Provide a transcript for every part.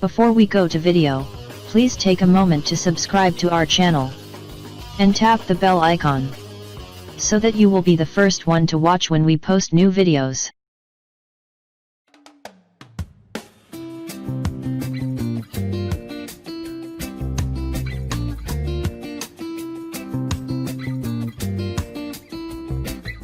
Before we go to video, please take a moment to subscribe to our channel and tap the bell icon so that you will be the first one to watch when we post new videos.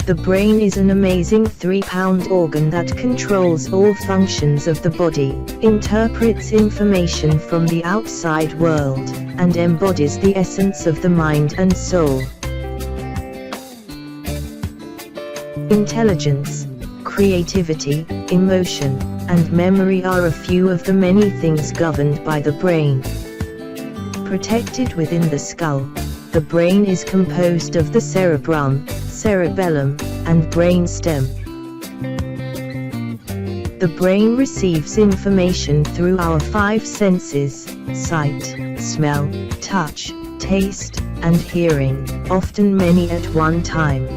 The brain is an amazing 3-pound organ that controls all functions of the body, interprets information from the outside world, and embodies the essence of the mind and soul. Intelligence, creativity, emotion, and memory are a few of the many things governed by the brain. Protected within the skull, the brain is composed of the cerebrum, cerebellum, and brainstem. The brain receives information through our 5 senses: sight, smell, touch, taste, and hearing, often many at one time.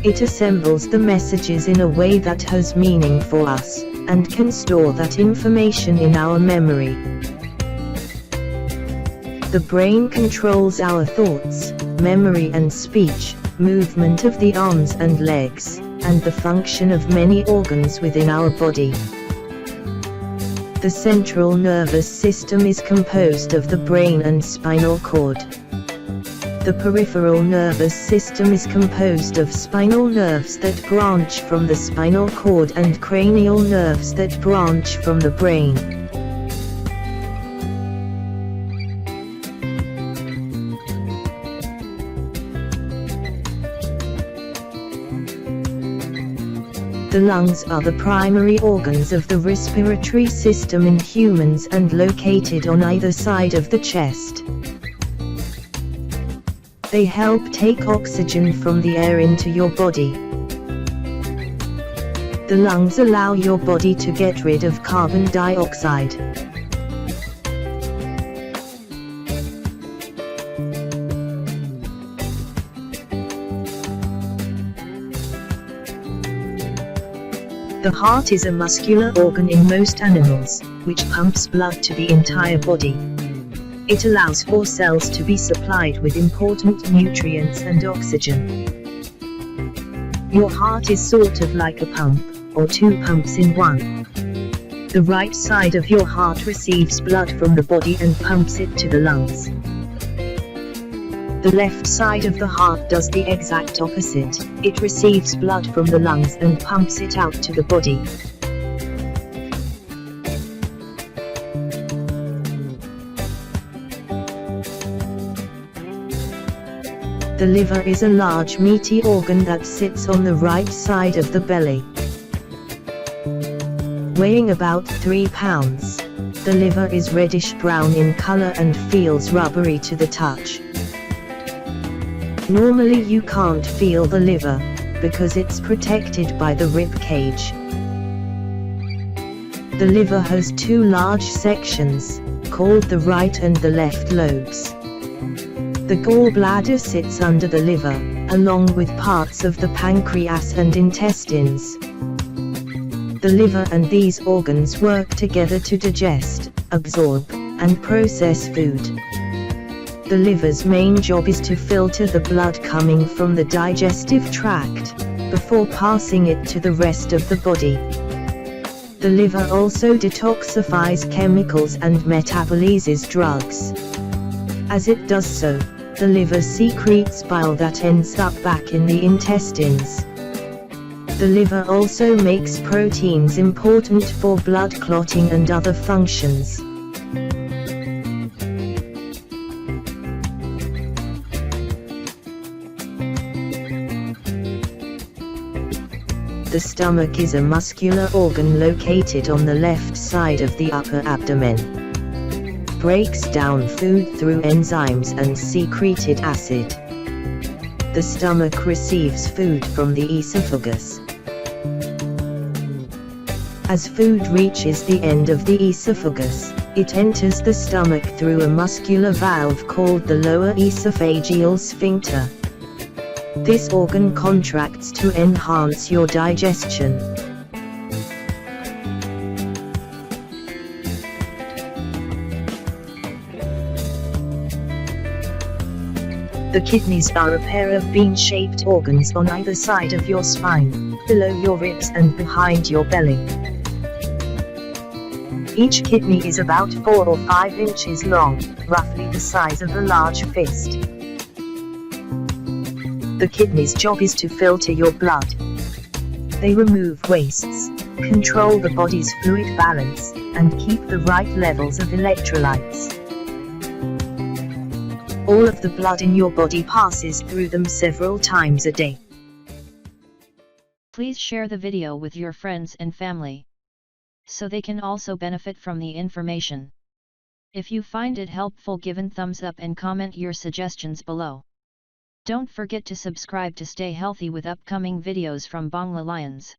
It assembles the messages in a way that has meaning for us, and can store that information in our memory. The brain controls our thoughts, memory and speech, movement of the arms and legs, and the function of many organs within our body. The central nervous system is composed of the brain and spinal cord. The peripheral nervous system is composed of spinal nerves that branch from the spinal cord and cranial nerves that branch from the brain. The lungs are the primary organs of the respiratory system in humans and located on either side of the chest. They help take oxygen from the air into your body. The lungs allow your body to get rid of carbon dioxide. The heart is a muscular organ in most animals, which pumps blood to the entire body. It allows 4 cells to be supplied with important nutrients and oxygen. Your heart is sort of like a pump, or 2 pumps in one. The right side of your heart receives blood from the body and pumps it to the lungs. The left side of the heart does the exact opposite. It receives blood from the lungs and pumps it out to the body. The liver is a large meaty organ that sits on the right side of the belly. Weighing about 3 pounds, the liver is reddish-brown in color and feels rubbery to the touch. Normally you can't feel the liver, because it's protected by the rib cage. The liver has 2 large sections, called the right and the left lobes. The gallbladder sits under the liver, along with parts of the pancreas and intestines. The liver and these organs work together to digest, absorb, and process food. The liver's main job is to filter the blood coming from the digestive tract, before passing it to the rest of the body. The liver also detoxifies chemicals and metabolizes drugs. As it does so, the liver secretes bile that ends up back in the intestines. The liver also makes proteins important for blood clotting and other functions. The stomach is a muscular organ located on the left side of the upper abdomen. Breaks down food through enzymes and secreted acid. The stomach receives food from the esophagus. As food reaches the end of the esophagus, it enters the stomach through a muscular valve called the lower esophageal sphincter. This organ contracts to enhance your digestion. The kidneys are a pair of bean-shaped organs on either side of your spine, below your ribs and behind your belly. Each kidney is about 4 or 5 inches long, roughly the size of a large fist. The kidney's job is to filter your blood. They remove wastes, control the body's fluid balance, and keep the right levels of electrolytes. All of the blood in your body passes through them several times a day. Please share the video with your friends and family, so they can also benefit from the information. If you find it helpful, give a thumbs up and comment your suggestions below. Don't forget to subscribe to stay healthy with upcoming videos from Bangla Lions.